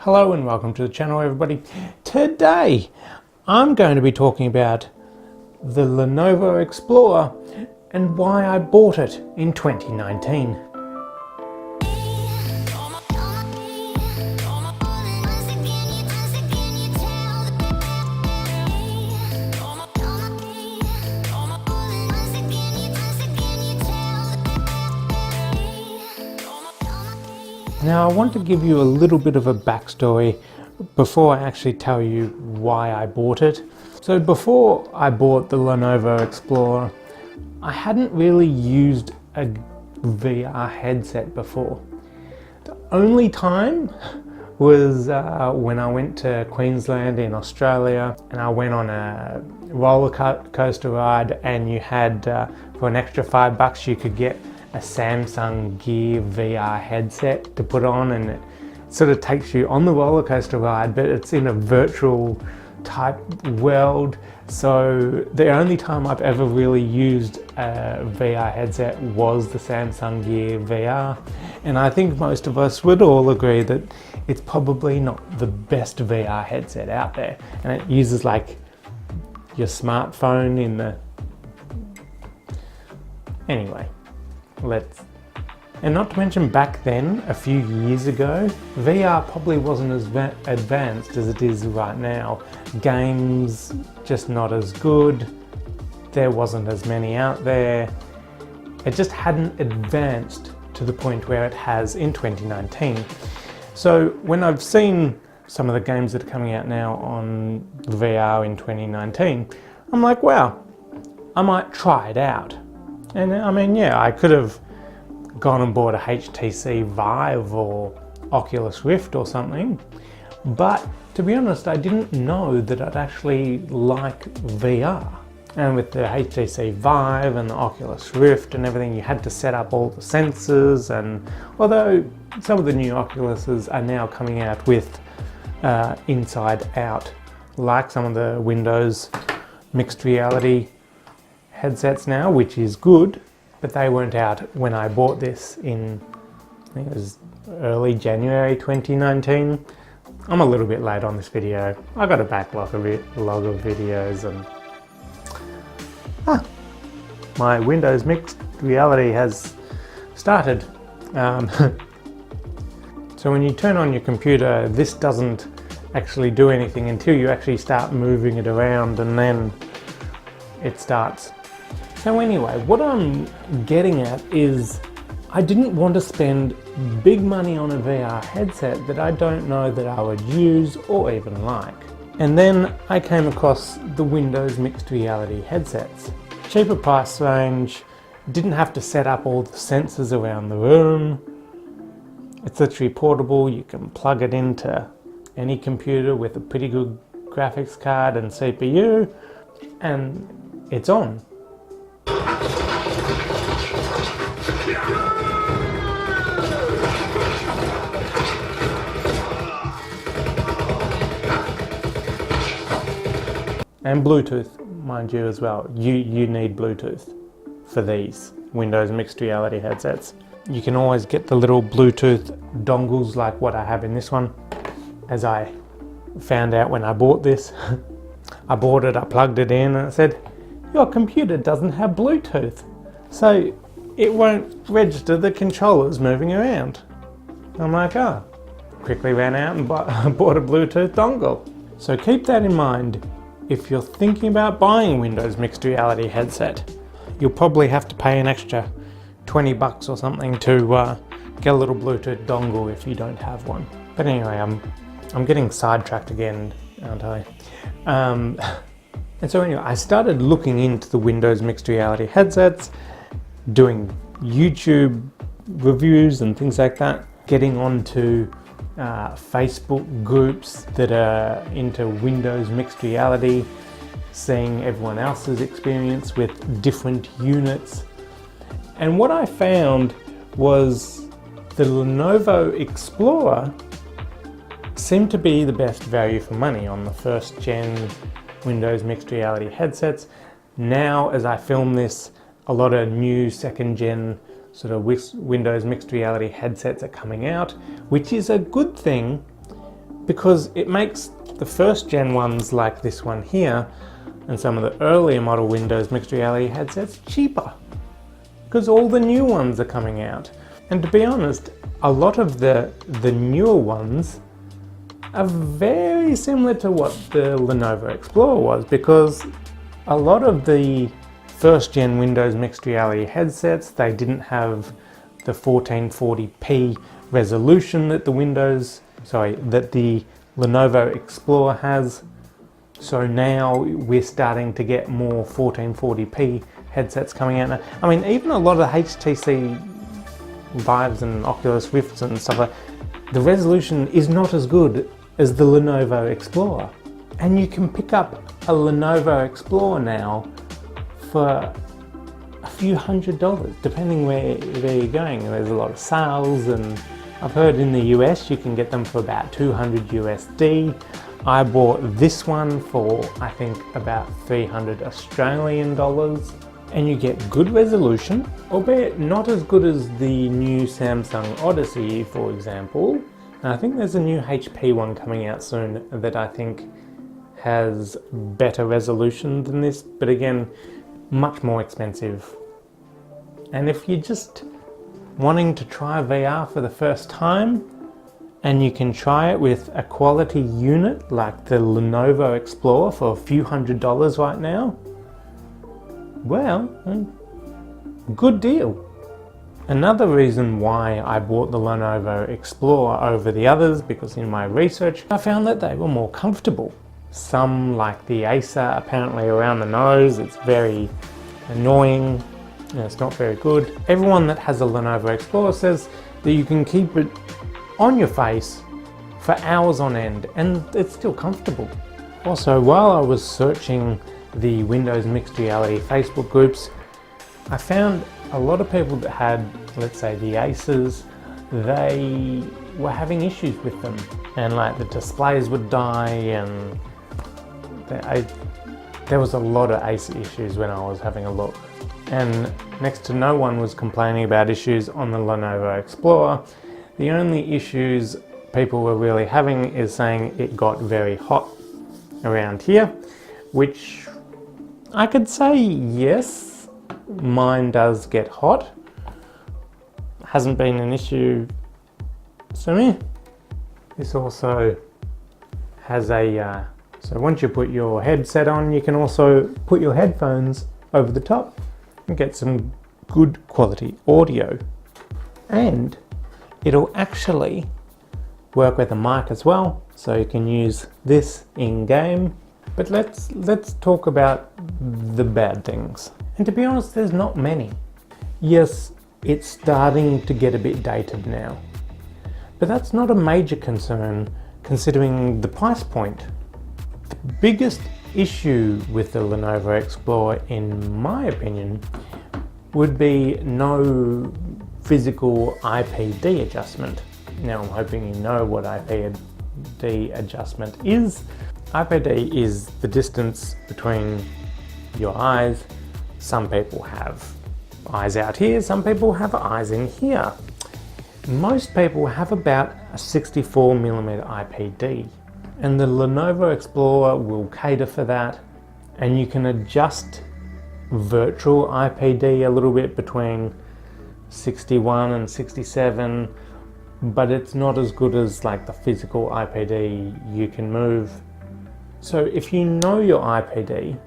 Hello and welcome to the channel, everybody. Today I'm going to be talking about the Lenovo Explorer and why I bought it in 2019. Now I want to give you a little bit of a backstory before I actually tell you why I bought it. So before I bought the Lenovo Explorer, I hadn't really used a VR headset before. The only time was when I went to Queensland in Australia and I went on a roller coaster ride, and you had, for an extra $5 you could get a Samsung Gear VR headset to put on, and it sort of takes you on the roller coaster ride, but it's in a virtual type world. So the only time I've ever really used a VR headset was the Samsung Gear VR, and I think most of us would all agree that it's probably not the best VR headset out there, and it uses like your smartphone in the... Anyway, and not to mention, back then, a few years ago, VR probably wasn't as advanced as it is right now. Games just not as good, there wasn't as many out there. It just hadn't advanced to the point where it has in 2019. So when I've seen some of the games that are coming out now on VR in 2019, I'm like, wow, I might try it out. And I mean, yeah, I could have gone and bought a HTC Vive or Oculus Rift or something, but to be honest, I didn't know that I'd actually like VR. And with the HTC Vive and the Oculus Rift and everything, you had to set up all the sensors, and although some of the new Oculuses are now coming out with inside out, like some of the Windows mixed reality headsets now, which is good, but they weren't out when I bought this in, I think it was early January 2019. I'm a little bit late on this video. I got a backlog of videos, and my Windows mixed reality has started. So when you turn on your computer, this doesn't actually do anything until you actually start moving it around, and then it starts. So anyway, what I'm getting at is I didn't want to spend big money on a VR headset that I don't know that I would use or even like. And then I came across the Windows mixed reality headsets. Cheaper price range, didn't have to set up all the sensors around the room. It's literally portable, you can plug it into any computer with a pretty good graphics card and CPU, and it's on. And Bluetooth, mind you, as well. You need Bluetooth for these Windows mixed reality headsets. You can always get the little Bluetooth dongles like what I have in this one, as I found out when I bought this. I bought it, I plugged it in, and it said, your computer doesn't have Bluetooth, so it won't register the controllers moving around. I'm like, oh. Quickly ran out and bought a Bluetooth dongle. So keep that in mind. If you're thinking about buying a Windows mixed reality headset, you'll probably have to pay an extra $20 or something to get a little Bluetooth dongle if you don't have one. But anyway, I'm getting sidetracked again, aren't I? And so anyway, I started looking into the Windows mixed reality headsets, doing YouTube reviews and things like that, getting onto Facebook groups that are into Windows mixed reality, seeing everyone else's experience with different units. And what I found was the Lenovo Explorer seemed to be the best value for money on the first gen Windows mixed reality headsets. Now, as I film this, a lot of new second gen sort of Windows mixed reality headsets are coming out, which is a good thing, because it makes the first gen ones like this one here and some of the earlier model Windows mixed reality headsets cheaper, because all the new ones are coming out. And to be honest, a lot of the newer ones are very similar to what the Lenovo Explorer was, because a lot of the first gen Windows mixed reality headsets, they didn't have the 1440p resolution that the Lenovo Explorer has. So now we're starting to get more 1440p headsets coming out now. I mean, even a lot of the HTC Vives and Oculus Rifts and stuff like that, the resolution is not as good as the Lenovo Explorer. And you can pick up a Lenovo Explorer now for a few $100s, depending where you're going. There's a lot of sales, and I've heard in the US you can get them for about 200 USD. I bought this one for, I think, about 300 Australian dollars. And you get good resolution, albeit not as good as the new Samsung Odyssey, for example. And I think there's a new HP one coming out soon that I think has better resolution than this, but again, much more expensive. And if you're just wanting to try VR for the first time, and you can try it with a quality unit like the Lenovo Explorer for a few $100s right now, well, good deal. Another reason why I bought the Lenovo Explorer over the others, because in my research I found that they were more comfortable. Some, like the Acer, apparently around the nose, it's very annoying, and it's not very good. Everyone that has a Lenovo Explorer says that you can keep it on your face for hours on end and it's still comfortable. Also, while I was searching the Windows mixed reality Facebook groups, I found a lot of people that had, let's say, the Acers, they were having issues with them, and like the displays would die, and there was a lot of Acer issues when I was having a look. And next to no one was complaining about issues on the Lenovo Explorer. The only issues people were really having is saying it got very hot around here, which I could say yes, mine does get hot. Hasn't been an issue to me. This also has a, so once you put your headset on, you can also put your headphones over the top and get some good quality audio. And it'll actually work with a mic as well, so you can use this in game. But let's talk about the bad things. And to be honest, there's not many. Yes, it's starting to get a bit dated now, but that's not a major concern considering the price point. The biggest issue with the Lenovo Explorer, in my opinion, would be no physical IPD adjustment. Now I'm hoping you know what IPD adjustment is. IPD is the distance between your eyes. Some people have eyes out here, some people have eyes in here. Most people have about a 64mm IPD, and the Lenovo Explorer will cater for that, and you can adjust virtual IPD a little bit between 61 and 67, but it's not as good as like the physical IPD you can move. So if you know your IPD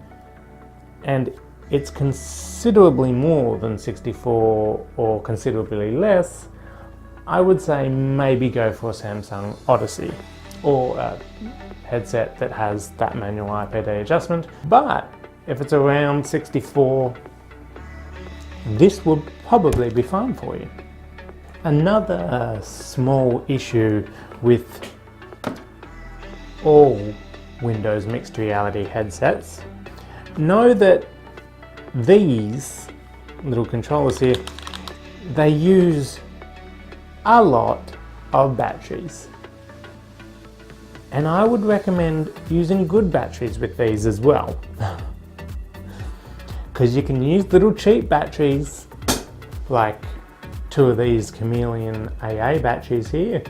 and it's considerably more than 64 or considerably less, I would say maybe go for a Samsung Odyssey or a headset that has that manual IPD adjustment. But if it's around 64, this would probably be fine for you. Another small issue with all Windows mixed reality headsets, know that these little controllers here, they use a lot of batteries. And I would recommend using good batteries with these as well. Because you can use little cheap batteries, like two of these Chameleon AA batteries here.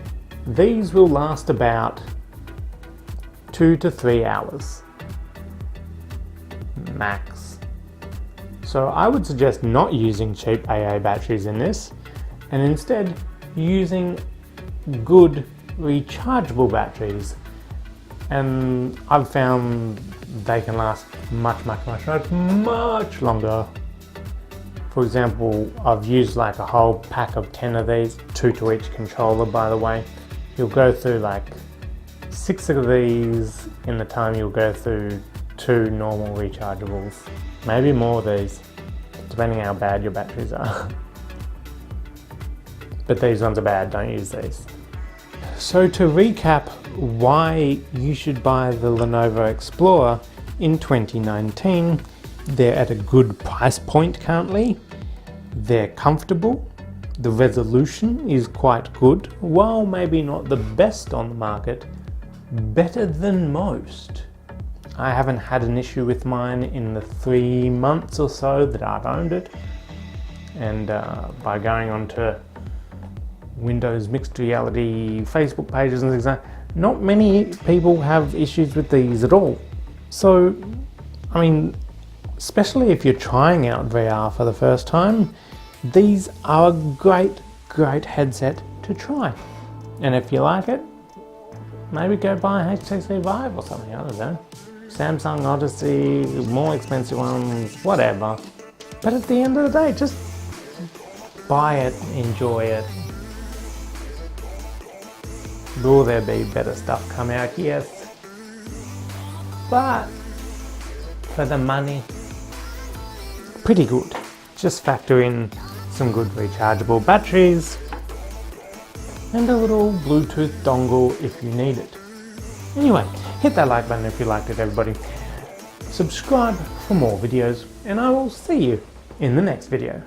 These will last about 2 to 3 hours max. So I would suggest not using cheap AA batteries in this, and instead using good rechargeable batteries. And I've found they can last much longer. For example, I've used like a whole pack of 10 of these, 2 to each controller, by the way. You'll go through like 6 of these in the time you'll go through 2 normal rechargeables. Maybe more of these, depending how bad your batteries are. But these ones are bad, don't use these. So to recap why you should buy the Lenovo Explorer in 2019, they're at a good price point currently, they're comfortable, the resolution is quite good, while maybe not the best on the market, better than most. I haven't had an issue with mine in the 3 months or so that I've owned it, and by going on to Windows mixed reality Facebook pages and things like that, not many people have issues with these at all. So, I mean, especially if you're trying out VR for the first time, these are a great headset to try. And if you like it, maybe go buy a HTC Vive or something, I don't know. Samsung Odyssey, more expensive ones, whatever. But at the end of the day, just buy it, enjoy it. Will there be better stuff come out? Yes. But for the money, pretty good. Just factor in some good rechargeable batteries and a little Bluetooth dongle if you need it. Anyway, hit that like button if you liked it, everybody. Subscribe for more videos, and I will see you in the next video.